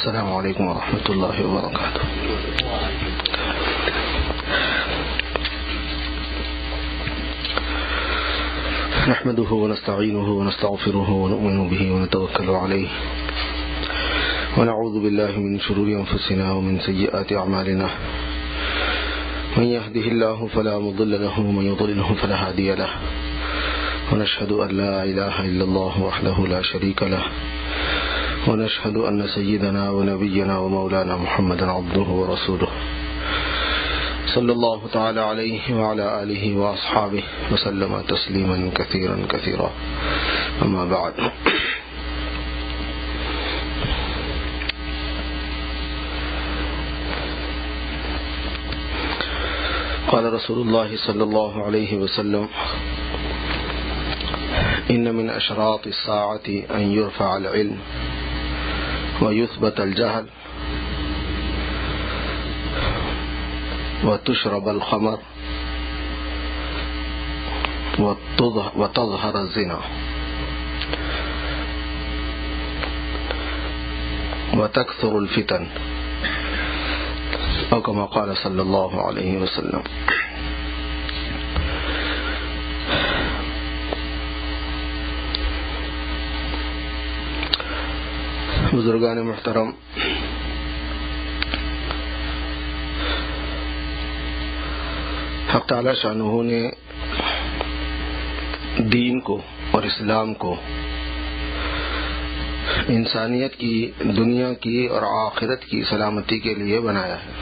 السلام علیکم ورحمۃ اللہ وبرکاتہ. نحمده ونستعینه ونستغفره ونؤمن به ونتوکل علیہ ونعوذ باللہ من شرور انفسنا ومن سیئات اعمالنا من يهده الله فلا مضل له ومن يضلله فلا هادي له ونشهد ان لا اله الا الله وحده لا شريك له ونشهد أن سيدنا ونبينا ومولانا محمدا عبده ورسوله صلى الله تعالى عليه وعلى آله وأصحابه وسلم تسليما كثيرا كثيرا. أما بعد، قال رسول الله صلى الله عليه وسلم: إن من أشراط الساعة أن يرفع العلم ويثبت الجهل وتشرب الخمر وتظهر الزنا وتكثر الفتن، أو كما قال صلى الله عليه وسلم. بزرگان محترم، حق تعالی شانہ نے دین کو اور اسلام کو انسانیت کی، دنیا کی اور آخرت کی سلامتی کے لیے بنایا ہے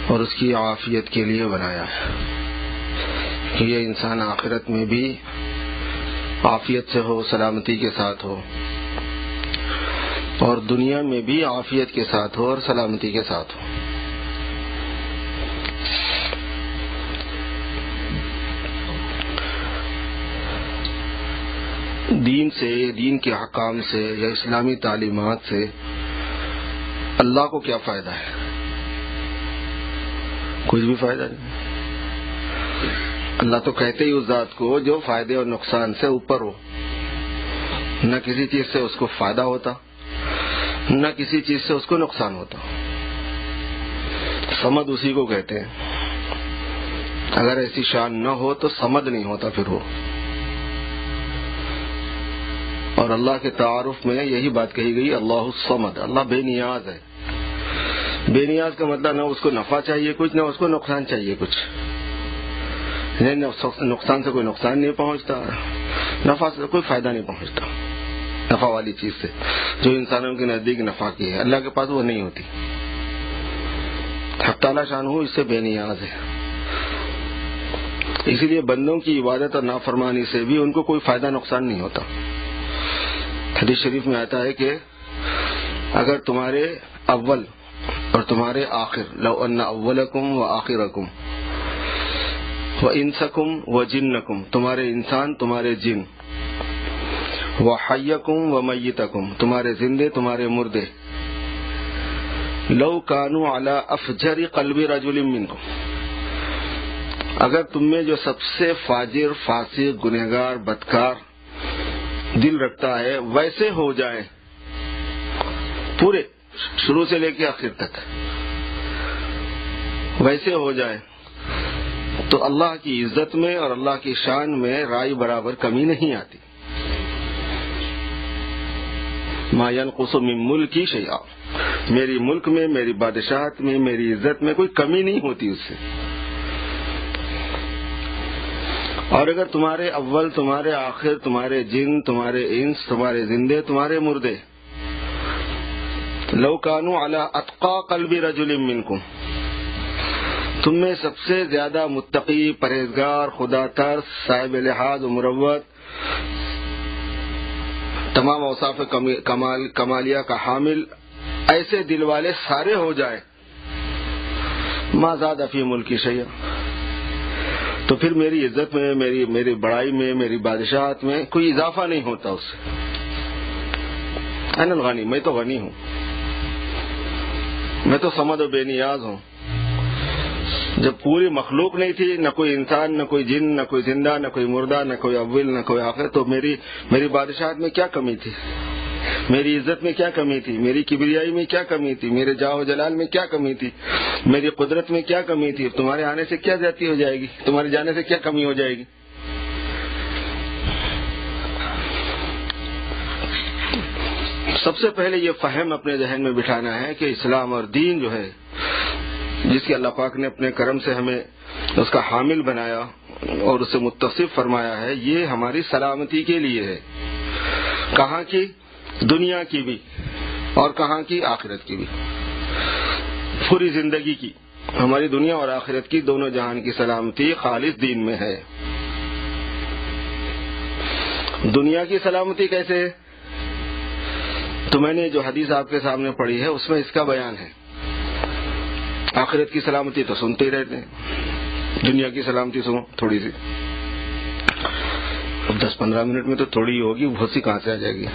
اور اس کی عافیت کے لیے بنایا ہے کہ یہ انسان آخرت میں بھی عافیت سے ہو، سلامتی کے ساتھ ہو، اور دنیا میں بھی عافیت کے ساتھ ہو اور سلامتی کے ساتھ ہو. دین سے، دین کے احکام سے یا اسلامی تعلیمات سے اللہ کو کیا فائدہ ہے؟ کچھ بھی فائدہ نہیں. اللہ تو کہتے ہی اس ذات کو جو فائدے اور نقصان سے اوپر ہو، نہ کسی چیز سے اس کو فائدہ ہوتا، نہ کسی چیز سے اس کو نقصان ہوتا. سمد اسی کو کہتے ہیں. اگر ایسی شان نہ ہو تو سمد نہیں ہوتا پھر وہ. اور اللہ کے تعارف میں یہی بات کہی گئی، اللہ الصمد، اللہ بے نیاز ہے. بے نیاز کا مطلب نہ اس کو نفع چاہیے کچھ، نہ اس کو نقصان چاہیے کچھ. نقصان سے کوئی نقصان نہیں پہنچتا، نفع سے کوئی فائدہ نہیں پہنچتا. نفع والی چیز سے جو انسانوں کے نزدیک نفع کی ہے، اللہ کے پاس وہ نہیں ہوتی. حق تعالی شانہ اس سے بے نیاز ہے. اسی لیے بندوں کی عبادت اور نافرمانی سے بھی ان کو کوئی فائدہ نقصان نہیں ہوتا. حدیث شریف میں آتا ہے کہ اگر تمہارے اول اور تمہارے آخر، لو ان اولکم و آخرکم و انسکم و جنکم، تمہارے انسان، تمہارے جن، وحیکم و میتکم، تمہارے زندے، تمہارے مردے، لو کانوا علی افجر قلب رجل منکم، اگر تم میں جو سب سے فاجر، فاسق، گنہگار، بدکار دل رکھتا ہے ویسے ہو جائے، پورے شروع سے لے کے آخر تک ویسے ہو جائے، تو اللہ کی عزت میں اور اللہ کی شان میں رائی برابر کمی نہیں آتی. ما ينقص من ملکی شیئا، میری ملک میں، میری بادشاہت میں، میری عزت میں کوئی کمی نہیں ہوتی اس سے. اور اگر تمہارے اول، تمہارے آخر، تمہارے جن، تمہارے انس، تمہارے زندے، تمہارے مردے، لو کانوا علی اتقى قلب رجل منکم، تم میں سب سے زیادہ متقی، پرہیزگار، خدا ترس، صاحب لحاظ و مروت، تمام اوصاف کمالیہ کا حامل ایسے دل والے سارے ہو جائے، ما زاد فی ملکی شیئا، تو پھر میری عزت میں، میری بڑائی میں، میری بادشاہت میں کوئی اضافہ نہیں ہوتا اس سے. انا الغنی، میں تو غنی ہوں، میں تو صمد و بے نیاز ہوں. جب پوری مخلوق نہیں تھی، نہ کوئی انسان، نہ کوئی جن، نہ کوئی زندہ، نہ کوئی مردہ، نہ کوئی اول، نہ کوئی آخر، تو میری بادشاہت میں کیا کمی تھی؟ میری عزت میں کیا کمی تھی، میری کبریائی میں کیا کمی تھی، میرے جاہ و جلال میں کیا کمی تھی، میری قدرت میں کیا کمی تھی، تمہارے آنے سے کیا زیادتی ہو جائے گی، تمہارے جانے سے کیا کمی ہو جائے گی۔ سب سے پہلے یہ فہم اپنے ذہن میں بٹھانا ہے کہ اسلام اور دین جو ہے، جس کی اللہ پاک نے اپنے کرم سے ہمیں اس کا حامل بنایا اور اسے متصف فرمایا ہے، یہ ہماری سلامتی کے لیے ہے، کہاں کی؟ دنیا کی بھی اور کہاں کی؟ آخرت کی بھی، پوری زندگی کی، ہماری دنیا اور آخرت کی دونوں جہان کی سلامتی خالص دین میں ہے۔ دنیا کی سلامتی کیسے ہے؟ تو میں نے جو حدیث آپ کے سامنے پڑھی ہے اس میں اس کا بیان ہے۔ آخرت کی سلامتی تو سنتے ہی رہتے ہیں، دنیا کی سلامتی سنو تھوڑی سی، 10-15 منٹ میں تو تھوڑی ہی ہوگی، بہت سی کہاں سے آ جائے گی۔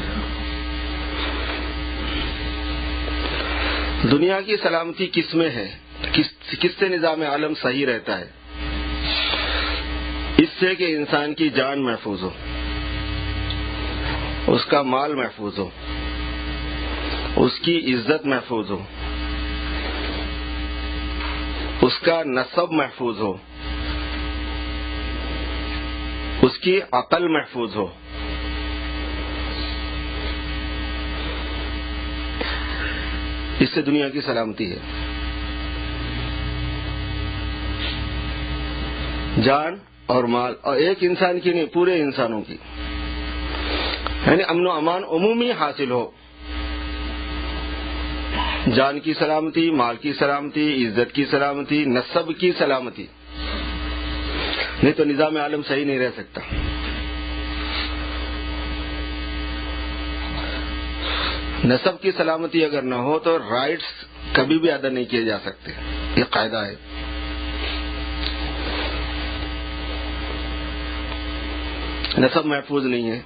دنیا کی سلامتی کس میں ہے؟ کس سے نظام عالم صحیح رہتا ہے؟ اس سے کہ انسان کی جان محفوظ ہو، اس کا مال محفوظ ہو، اس کی عزت محفوظ ہو، اس کا نسب محفوظ ہو، اس کی عقل محفوظ ہو، اس سے دنیا کی سلامتی ہے۔ جان اور مال، اور ایک انسان کی نہیں، پورے انسانوں کی، یعنی امن و امان عمومی حاصل ہو، جان کی سلامتی، مال کی سلامتی، عزت کی سلامتی، نسب کی سلامتی، نہیں تو نظام عالم صحیح نہیں رہ سکتا۔ نسب کی سلامتی اگر نہ ہو تو رائٹس کبھی بھی ادا نہیں کیے جا سکتے، یہ قاعدہ ہے۔ نسب محفوظ نہیں ہے،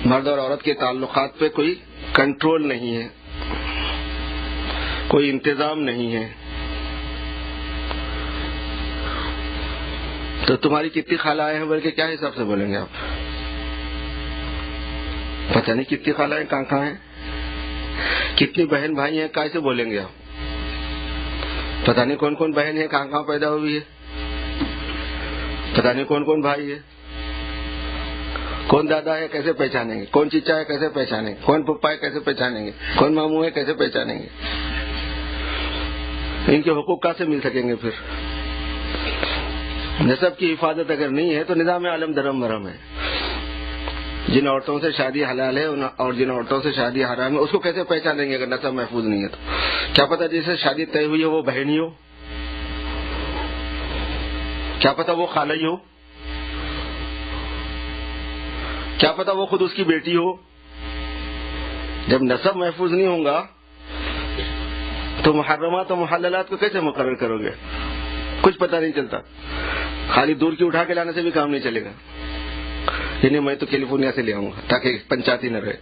مرد اور عورت کے تعلقات پہ کوئی کنٹرول نہیں ہے، کوئی انتظام نہیں ہے، تو تمہاری کتنی خالائیں ہیں بلکہ کیا حساب سے بولیں گے آپ؟ پتہ نہیں کتنی خالائیں کہاں ہیں، کتنی بہن بھائی ہیں، کیسے بولیں گے آپ؟ پتہ نہیں کون کون بہن ہے، کہاں پیدا ہوئی ہے، پتہ نہیں کون کون بھائی ہے، کون دادا ہے کیسے پہچانیں گے، کون چچا ہے کیسے پہچانیں گے، کون پپا ہے کیسے پہچانیں گے، کون ماموں ہے کیسے پہچانیں گے؟ ان کے حقوق کہاں سے مل سکیں گے پھر؟ نسب کی حفاظت اگر نہیں ہے تو نظام عالم درم برہم ہے۔ جن عورتوں سے شادی حلال ہے اور جن عورتوں سے شادی حرام ہے، اس کو کیسے پہچانیں گے اگر نسب محفوظ نہیں ہے تو؟ کیا پتا جسے شادی طے ہوئی ہے وہ بہن ہی ہو، کیا پتا وہ خالہ ہی ہو، کیا پتا وہ خود اس کی بیٹی ہو۔ جب نسب محفوظ نہیں ہوگا تو محرمات و محللات کو کیسے مقرر کرو گے؟ کچھ پتہ نہیں چلتا، خالی دور کی اٹھا کے لانے سے بھی کام نہیں چلے گا۔ یعنی میں تو کیلیفورنیا سے لے آؤں گا تاکہ پنچاتی نہ رہے،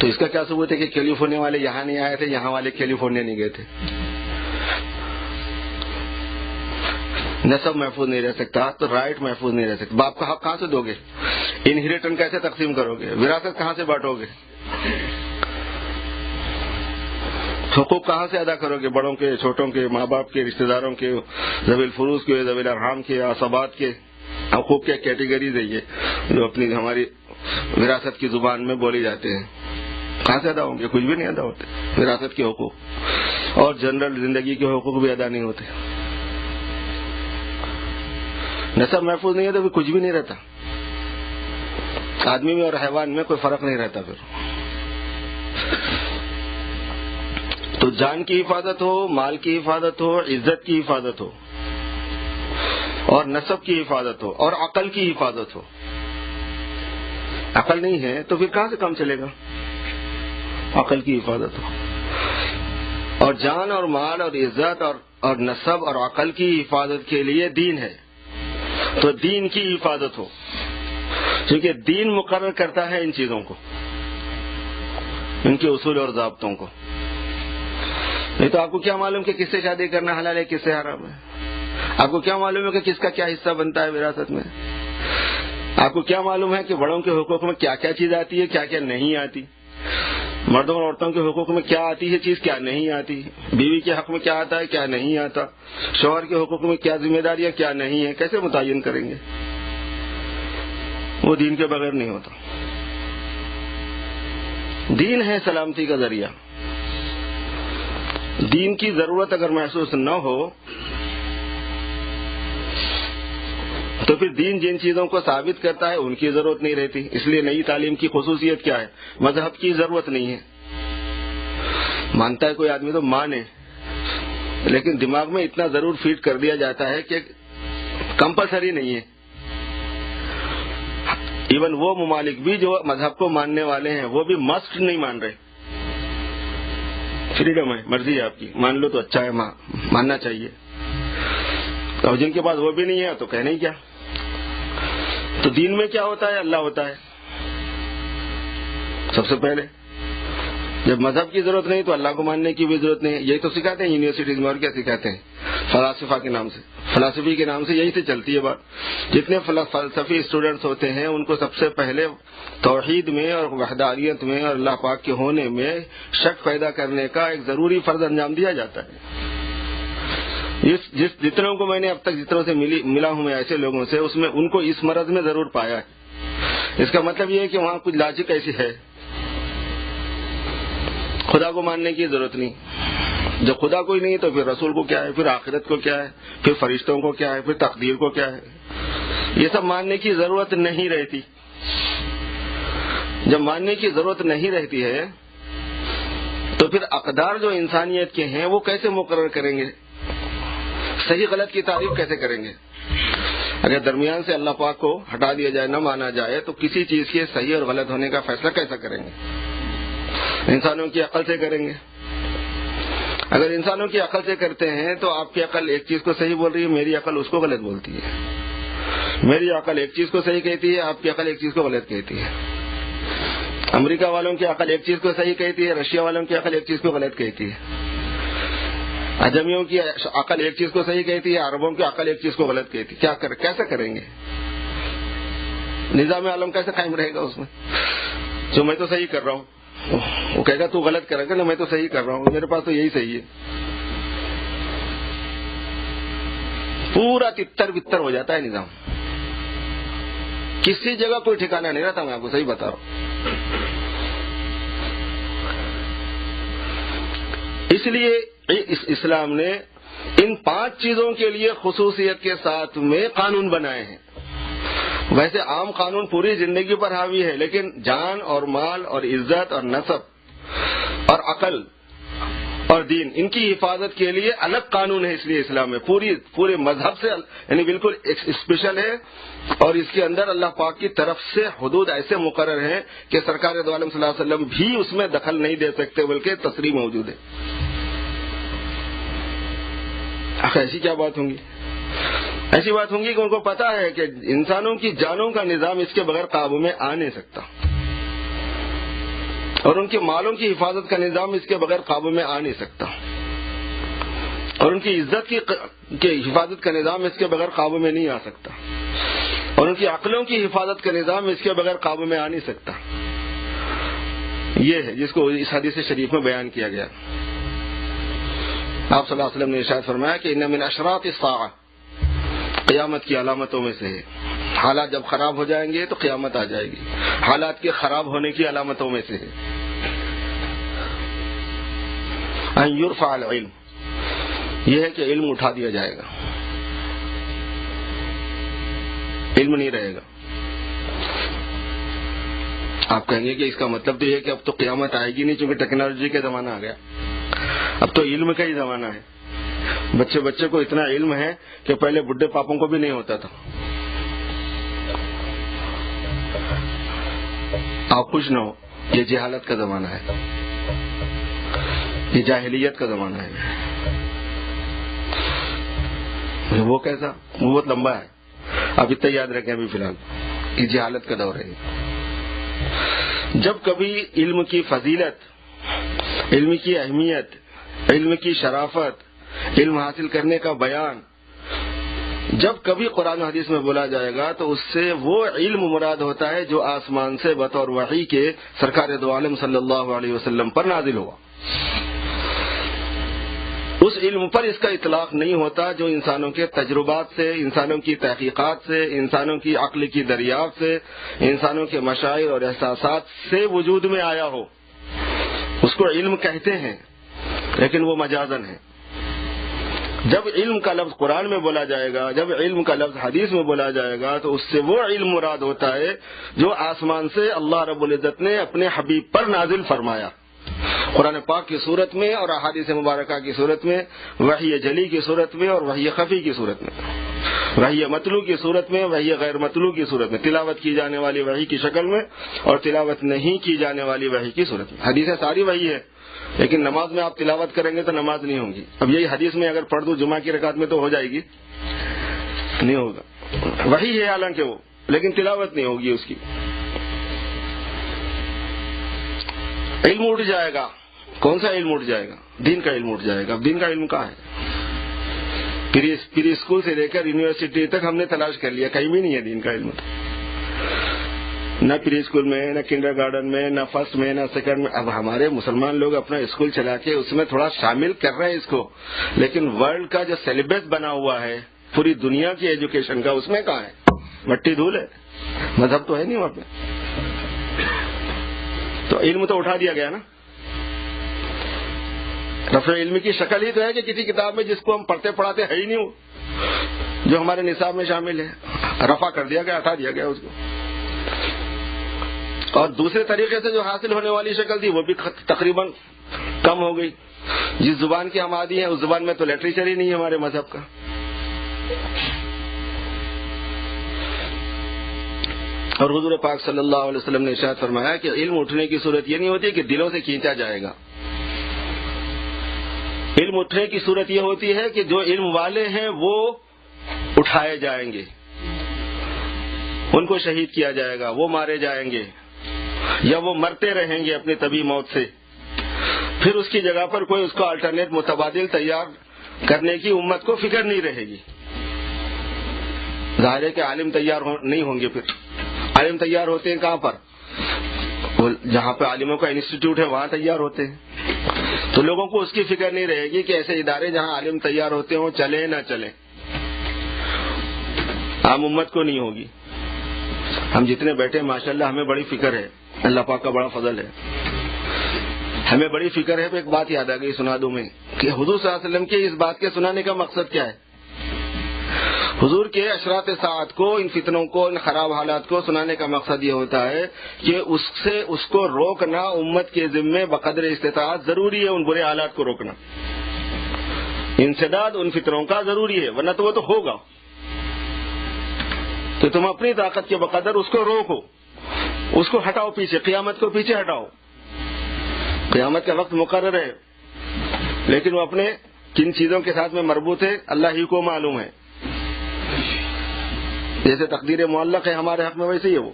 تو اس کا کیا ثبوت ہے کہ کیلیفورنیا والے یہاں نہیں آئے تھے، یہاں والے کیلیفورنیا نہیں گئے تھے؟ نسب محفوظ نہیں رہ سکتا تو رائٹ محفوظ نہیں رہ سکتا۔ باپ کا حق کہاں سے دو گے؟ انہیریٹنس کیسے تقسیم کرو گے؟ وراثت کہاں سے بانٹو گے؟ حقوق کہاں سے ادا کرو گے؟ بڑوں کے، چھوٹوں کے، ماں باپ کے، رشتہ داروں کے، ذوی الفروض کے، ذوی الارحام کے، عصبات کے، حقوق کے کیٹیگریز ہے یہ جو اپنی ہماری وراثت کی زبان میں بولی جاتے ہیں، کہاں سے ادا ہوں گے؟ کچھ بھی نہیں ادا ہوتے وراثت کے حقوق، اور جنرل زندگی کے حقوق بھی ادا نہیں ہوتے۔ نسب محفوظ نہیں ہے تو کچھ بھی نہیں رہتا، آدمی میں اور حیوان میں کوئی فرق نہیں رہتا پھر۔ تو جان کی حفاظت ہو، مال کی حفاظت ہو، عزت کی حفاظت ہو، اور نسب کی حفاظت ہو، اور عقل کی حفاظت ہو۔ عقل نہیں ہے تو پھر کہاں سے کام چلے گا؟ عقل کی حفاظت ہو، اور جان اور مال اور عزت اور نسب اور عقل کی حفاظت کے لیے دین ہے، تو دین کی حفاظت ہو، کیونکہ دین مقرر کرتا ہے ان چیزوں کو، ان کے اصول اور ضابطوں کو۔ نہیں تو آپ کو کیا معلوم کہ کس سے شادی کرنا حلال ہے، کس سے حرام ہے؟ آپ کو کیا معلوم ہے کہ کس کا کیا حصہ بنتا ہے وراثت میں؟ آپ کو کیا معلوم ہے کہ بڑوں کے حقوق میں کیا کیا چیز آتی ہے، کیا کیا نہیں آتی؟ مردوں اور عورتوں کے حقوق میں کیا آتی ہے چیز، کیا نہیں آتی؟ بیوی کے حق میں کیا آتا ہے، کیا نہیں آتا؟ شوہر کے حقوق میں کیا ذمہ داریاں، کیا نہیں ہے؟ کیسے متعین کریں گے؟ وہ دین کے بغیر نہیں ہوتا۔ دین ہے سلامتی کا ذریعہ۔ دین کی ضرورت اگر محسوس نہ ہو تو پھر دین جن چیزوں کو ثابت کرتا ہے ان کی ضرورت نہیں رہتی۔ اس لیے نئی تعلیم کی خصوصیت کیا ہے؟ مذہب کی ضرورت نہیں ہے۔ مانتا ہے کوئی آدمی تو مانے، لیکن دماغ میں اتنا ضرور فیڈ کر دیا جاتا ہے کہ کمپلسری نہیں ہے۔ ایون وہ ممالک بھی جو مذہب کو ماننے والے ہیں وہ بھی مسٹ نہیں مان رہے۔ فریڈم ہے، مرضی ہے آپ کی، مان لو تو اچھا ہے، ماننا چاہیے۔ اور جن کے پاس وہ بھی نہیں ہے تو کہنے ہی کیا۔ تو دین میں کیا ہوتا ہے؟ اللہ ہوتا ہے سب سے پہلے۔ جب مذہب کی ضرورت نہیں تو اللہ کو ماننے کی بھی ضرورت نہیں ہے۔ یہی تو سکھاتے ہیں یونیورسٹیز میں، اور کیا سکھاتے ہیں؟ فلاسفہ کے نام سے، فلسفی کے نام سے یہی سے چلتی ہے بات۔ جتنے فلسفی اسٹوڈنٹس ہوتے ہیں ان کو سب سے پہلے توحید میں اور وحدانیت میں اور اللہ پاک کے ہونے میں شک پیدا کرنے کا ایک ضروری فرض انجام دیا جاتا ہے۔ جتنوں کو میں نے اب تک جتنوں سے ملا ہوں میں ایسے لوگوں سے، اس میں ان کو اس مرض میں ضرور پایا ہے۔ اس کا مطلب یہ ہے کہ وہاں کچھ لاجک ایسی ہے، خدا کو ماننے کی ضرورت نہیں۔ جب خدا کوئی نہیں تو پھر رسول کو کیا ہے، پھر آخرت کو کیا ہے، پھر فرشتوں کو کیا ہے، پھر تقدیر کو کیا ہے، یہ سب ماننے کی ضرورت نہیں رہتی۔ جب ماننے کی ضرورت نہیں رہتی ہے تو پھر اقدار جو انسانیت کے ہیں وہ کیسے مقرر کریں گے؟ صحیح غلط کی تعریف کیسے کریں گے؟ اگر درمیان سے اللہ پاک کو ہٹا دیا جائے، نہ مانا جائے، تو کسی چیز کے صحیح اور غلط ہونے کا فیصلہ کیسا کریں گے؟ انسانوں کی عقل سے کریں گے۔ اگر انسانوں کی عقل سے کرتے ہیں تو آپ کی عقل ایک چیز کو صحیح بول رہی ہے، میری عقل اس کو غلط بولتی ہے۔ میری عقل ایک چیز کو صحیح کہتی ہے، آپ کی عقل ایک چیز کو غلط کہتی ہے۔ امریکہ والوں کی عقل ایک چیز کو صحیح کہتی ہے، رشیا والوں کی عقل ایک چیز کو غلط کہتی ہے۔ اجمیوں کی عقل ایک چیز کو صحیح کہتی ہے، عربوں کی عقل ایک چیز کو غلط کہتی ہے۔ کیسا کریں گے؟ نظام عالم کیسے قائم رہے گا اس میں؟ جو میں تو صحیح کر رہا ہوں، وہ کہے گا تو غلط کرے گا، نا میں تو صحیح کر رہا ہوں، میرے پاس تو یہی صحیح ہے۔ پورا تتر بتر ہو جاتا ہے نظام، کسی جگہ کوئی ٹھکانا نہیں رہتا۔ میں آپ کو صحیح بتا رہا ہوں۔ اس لیے اسلام نے ان 5 چیزوں کے لیے خصوصیت کے ساتھ میں قانون بنائے ہیں۔ ویسے عام قانون پوری زندگی پر حاوی ہے، لیکن جان اور مال اور عزت اور نسب اور عقل اور دین، ان کی حفاظت کے لیے الگ قانون ہے۔ اس لیے اسلام میں پورے مذہب سے یعنی بالکل اسپیشل ہے، اور اس کے اندر اللہ پاک کی طرف سے حدود ایسے مقرر ہیں کہ سرکار دو عالم صلی اللہ علیہ وسلم بھی اس میں دخل نہیں دے سکتے، بلکہ تصریح موجود ہے۔ آخر ایسی کیا بات ہوں گی؟ ایسی بات ہوں گی کہ ان کو پتا ہے کہ انسانوں کی جانوں کا نظام اس کے بغیر قابو میں آ نہیں سکتا، اور ان کے مالوں کی حفاظت کا نظام اس کے بغیر قابو میں آ نہیں سکتا، اور ان کی عزت کی حفاظت کا نظام اس کے بغیر قابو میں نہیں آ سکتا، اور ان کی عقلوں کی حفاظت کا نظام اس کے بغیر قابو میں آ نہیں سکتا۔ یہ ہے جس کو اس حدیث شریف میں بیان کیا گیا۔ آپ صلی اللہ علیہ وسلم نے ارشاد فرمایا کہ ان من اشراط الساعہ، قیامت کی علامتوں میں سے ہے۔ حالات جب خراب ہو جائیں گے تو قیامت آ جائے گی، حالات کے خراب ہونے کی علامتوں میں سے ہے۔ ان یرفع العلم، یہ ہے کہ علم اٹھا دیا جائے گا، علم نہیں رہے گا۔ آپ کہیں گے کہ اس کا مطلب تو یہ ہے کہ اب تو قیامت آئے گی نہیں، چونکہ ٹیکنالوجی کا زمانہ آ گیا، اب تو علم کا ہی زمانہ ہے۔ بچے کو اتنا علم ہے کہ پہلے بڈھے پاپوں کو بھی نہیں ہوتا تھا۔ آپ خوش نہ ہو، یہ جہالت کا زمانہ ہے، یہ جاہلیت کا زمانہ ہے۔ وہ کیسا؟ وہ بہت لمبا ہے، آپ اتنا یاد رکھیں ابھی فی الحال یہ جہالت کا دور ہے۔ جب کبھی علم کی فضیلت، علم کی اہمیت، علم کی شرافت، علم حاصل کرنے کا بیان جب کبھی قرآن و حدیث میں بولا جائے گا تو اس سے وہ علم مراد ہوتا ہے جو آسمان سے بطور وحی کے سرکار دو عالم صلی اللہ علیہ وسلم پر نازل ہوا. اس علم پر اس کا اطلاق نہیں ہوتا جو انسانوں کے تجربات سے، انسانوں کی تحقیقات سے، انسانوں کی عقل کی دریافت سے، انسانوں کے مشاعر اور احساسات سے وجود میں آیا ہو. اس کو علم کہتے ہیں لیکن وہ مجازن ہے. جب علم کا لفظ قرآن میں بولا جائے گا، جب علم کا لفظ حدیث میں بولا جائے گا تو اس سے وہ علم مراد ہوتا ہے جو آسمان سے اللہ رب العزت نے اپنے حبیب پر نازل فرمایا، قرآن پاک کی صورت میں اور احادیث مبارکہ کی صورت میں، وحی جلی کی صورت میں اور وحی خفی کی صورت میں، وحی مطلوع کی صورت میں، وحی غیر مطلوع کی صورت میں، تلاوت کی جانے والی وحی کی شکل میں اور تلاوت نہیں کی جانے والی وحی کی صورت میں. حدیثیں ساری وحی ہے لیکن نماز میں آپ تلاوت کریں گے تو نماز نہیں ہوگی. اب یہی حدیث میں اگر پڑھ دوں جمعہ کی رکعت میں تو ہو جائے گی؟ نہیں ہوگا. وحی ہے حالانکہ وہ، لیکن تلاوت نہیں ہوگی اس کی. علم اٹھ جائے گا. کون سا علم اٹھ جائے گا؟ دین کا علم اٹھ جائے گا. اب دین کا علم کہاں ہے؟ پری اسکول سے لے کر یونیورسٹی تک ہم نے تلاش کر لیا، کہیں بھی نہیں ہے دین کا علم. نہ پری اسکول میں، نہ کنڈر گارڈن میں، نہ فرسٹ میں، نہ سیکنڈ میں. اب ہمارے مسلمان لوگ اپنا اسکول چلا کے اس میں تھوڑا شامل کر رہے ہیں اس کو، لیکن ورلڈ کا جو سیلیبس بنا ہوا ہے پوری دنیا کی ایجوکیشن کا، اس میں کہاں ہے؟ مٹی دھول ہے، مذہب تو ہے نہیں وہاں پہ. تو علم تو اٹھا دیا گیا نا. رفع علم کی شکل ہی تو ہے کہ کسی کتاب میں جس کو ہم پڑھتے پڑھاتے ہے ہی نہیں ہو، جو ہمارے نصاب میں شامل ہے، رفع کر دیا گیا، ہٹا دیا گیا اس کو. اور دوسرے طریقے سے جو حاصل ہونے والی شکل تھی وہ بھی تقریباً کم ہو گئی. جس زبان کی ہم عادی ہیں اس زبان میں تو لٹریچر ہی نہیں ہے ہمارے مذہب کا. اور حضور پاک صلی اللہ علیہ وسلم نے ارشاد فرمایا کہ علم اٹھنے کی صورت یہ نہیں ہوتی کہ دلوں سے کھینچا جائے گا. علم اٹھنے کی صورت یہ ہوتی ہے کہ جو علم والے ہیں وہ اٹھائے جائیں گے، ان کو شہید کیا جائے گا، وہ مارے جائیں گے یا وہ مرتے رہیں گے اپنی طبی موت سے. پھر اس کی جگہ پر کوئی اس کو الٹرنیٹ متبادل تیار کرنے کی امت کو فکر نہیں رہے گی. ظاہر ہے کہ عالم تیار نہیں ہوں گے. پھر عالم تیار ہوتے ہیں کہاں پر؟ جہاں پہ عالموں کا انسٹیٹیوٹ ہے وہاں تیار ہوتے ہیں. تو لوگوں کو اس کی فکر نہیں رہے گی کہ ایسے ادارے جہاں عالم تیار ہوتے ہوں چلے نہ چلے. عام امت کو نہیں ہوگی. ہم جتنے بیٹھے ماشاءاللہ ہمیں بڑی فکر ہے، اللہ پاک کا بڑا فضل ہے، ہمیں بڑی فکر ہے. تو ایک بات یاد آ گئی سنا دوں میں کہ حضور صلی اللہ علیہ وسلم کے اس بات کے سنانے کا مقصد کیا ہے. حضور کے اشراط ساعت کو، ان فتنوں کو، ان خراب حالات کو سنانے کا مقصد یہ ہوتا ہے کہ اس کو روکنا امت کے ذمے بقدر استطاعت ضروری ہے. ان برے حالات کو روکنا، انسداد ان فتنوں کا ضروری ہے، ورنہ تو وہ تو ہوگا. تو تم اپنی طاقت کے بقدر اس کو روکو، اس کو ہٹاؤ پیچھے، قیامت کو پیچھے ہٹاؤ. قیامت کا وقت مقرر ہے لیکن وہ اپنے کن چیزوں کے ساتھ میں مربوط ہے اللہ ہی کو معلوم ہے. جیسے تقدیر معلق ہے ہمارے حق میں، ویسے ہی ہے وہ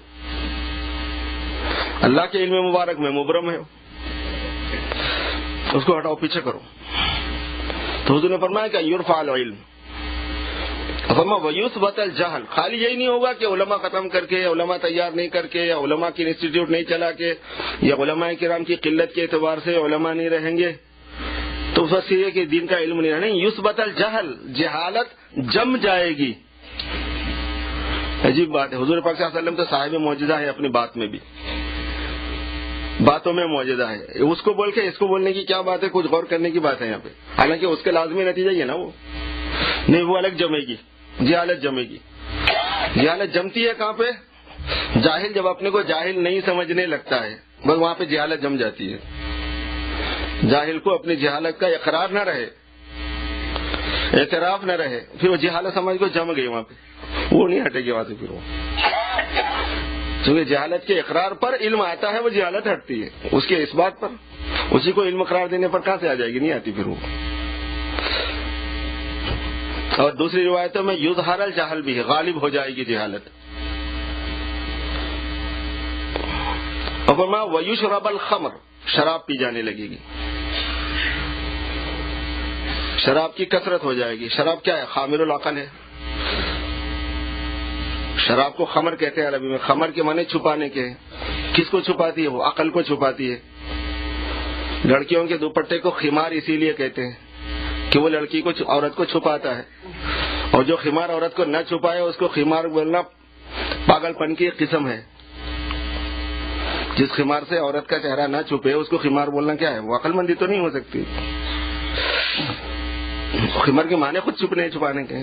اللہ کے علم مبارک میں مبرم ہے. اس کو ہٹاؤ، پیچھے کرو. تو حضور نے فرمایا کہ یرفع العلم ویثبت الجہل. خالی یہی نہیں ہوگا کہ علماء ختم کر کے، علماء تیار نہیں کر کے، یا علماء کی انسٹیٹیوٹ نہیں چلا کے، یا علماء کرام کی قلت کے اعتبار سے علماء نہیں رہیں گے تو بس یہ کہ دین کا علم نہیں رہنا. یثبت الجہل، جہالت جم جائے گی. عجیب بات ہے. حضور پاک صلی اللہ علیہ وسلم تو صاحب معجزہ ہے، اپنی بات میں بھی، باتوں میں معجزہ ہے. اس کو بول کے اس کو بولنے کی کیا بات ہے؟ کچھ غور کرنے کی بات ہے یہاں پہ. حالانکہ اس کے لازمی نتیجہ یہ نا وہ نہیں، وہ الگ جمے گی، جہالت جمے گی. جہالت جمتی ہے کہاں پہ؟ جاہل جب اپنے کو جاہل نہیں سمجھنے لگتا ہے بس وہاں پہ جہالت جم جاتی ہے. جاہل کو اپنی جہالت کا اقرار نہ رہے، اعتراف نہ رہے، پھر وہ جہالت سمجھ کو جم گئی وہاں پہ، وہ نہیں ہٹے گی وہاں سے. پھر وہ چونکہ جہالت کے اقرار پر علم آتا ہے، وہ جہالت ہٹتی ہے. اس کے اس بات پر، اسی کو علم قرار دینے پر کہاں سے آ جائے گی؟ نہیں آتی پھر وہ. اور دوسری روایتوں میں یظہر الجہل بھی ہے، غالب ہو جائے گی جہالت. اور فرمایا ویشرب الخمر، شراب پی جانے لگے گی، شراب کی کثرت ہو جائے گی. شراب کیا ہے؟ خامر العقل ہے. شراب کو خمر کہتے ہیں عربی میں. خمر کے معنی چھپانے کے. کس کو چھپاتی ہے؟ وہ عقل کو چھپاتی ہے. لڑکیوں کے دوپٹے کو خمار اسی لیے کہتے ہیں کہ وہ لڑکی کو عورت کو چھپاتا ہے, اور جو خمار عورت کو نہ چھپائے اس کو خمار بولنا پاگل پن کی ایک قسم ہے. جس خمار سے عورت کا چہرہ نہ چھپے اس کو خمار بولنا کیا ہے؟ وہ عقل مندی تو نہیں ہو سکتی. خمار کے معنی خود چھپنے چھپانے کے.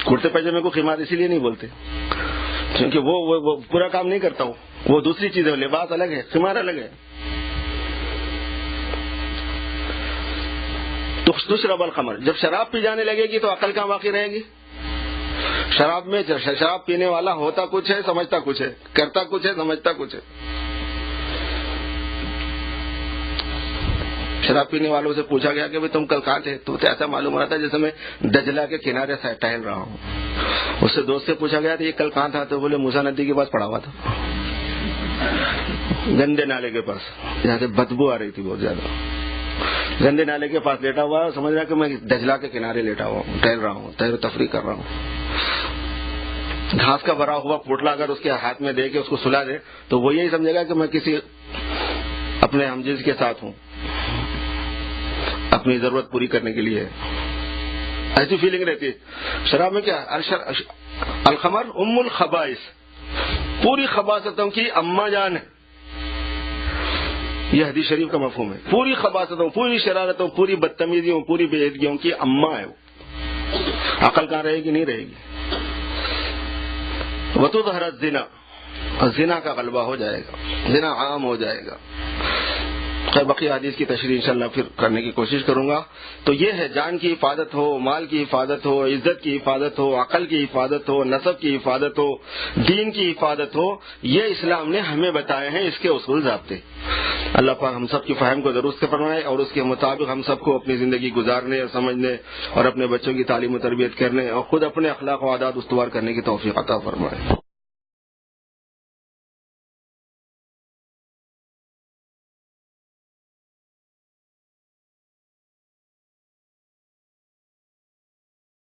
کرتے پاجامے کو خمار اسی لیے نہیں بولتے کیونکہ وہ پورا کام نہیں کرتا ہوں, وہ دوسری چیز ہے. لباس الگ ہے, خمار الگ ہے. تو تشرب الخمر, جب شراب پی جانے لگے گی تو عقل کہاں باقی رہے گی؟ شراب میں شراب پینے والا ہوتا کچھ ہے, سمجھتا کچھ ہے, کرتا کچھ ہے, سمجھتا کچھ ہے. شراب پینے والوں سے پوچھا گیا کہ تم کل کہاں تھے؟ تو ایسا معلوم ہو رہا تھا جیسے میں دجلہ کے کنارے سے ٹہل رہا ہوں. اس سے دوست سے پوچھا گیا تھا یہ کل کہاں تھا؟ تو بولے موسیٰ ندی کے پاس پڑا ہوا تھا, گندے نالے کے پاس, جہاں سے بدبو آ رہی تھی بہت زیادہ. گندے نالے کے پاس لیٹا ہوا ہے, سمجھ رہا کہ میں دجلہ کے کنارے لیٹا ہوا ہوں, ٹہل رہا ہوں, تیر و تفریح کر رہا ہوں. گھاس کا بھرا ہوا پوٹلا اگر اس کے ہاتھ میں دے کے اس کو سلا دے تو وہ یہی سمجھے گا کہ میں کسی اپنے ہمجنس کے ساتھ ہوں, اپنی ضرورت پوری کرنے کے لیے. ایسی فیلنگ رہتی ہے. شراب میں کیا؟ الخمر ام الخبائث, پوری خباثتوں کی اماں جان ہے. یہ حدیث شریف کا مفہوم ہے. پوری خباثتوں, پوری شرارتوں, پوری بدتمیزیوں, پوری بے عزگیوں کی اماں ہے وہ. عقل کہاں رہے گی؟ نہیں رہے گی. وتظہر الزنا, زنا کا غلبہ ہو جائے گا, زنا عام ہو جائے گا. خیر بقیہ حدیث کی تشریح انشاءاللہ پھر کرنے کی کوشش کروں گا. تو یہ ہے جان کی حفاظت ہو, مال کی حفاظت ہو, عزت کی حفاظت ہو, عقل کی حفاظت ہو, نسب کی حفاظت ہو, دین کی حفاظت ہو, یہ اسلام نے ہمیں بتائے ہیں اس کے اصول ضابطے. اللہ پاک ہم سب کی فہم کو درست فرمائے اور اس کے مطابق ہم سب کو اپنی زندگی گزارنے اور سمجھنے اور اپنے بچوں کی تعلیم و تربیت کرنے اور خود اپنے اخلاق و عادات استوار کرنے کی توفیق عطا فرمائے.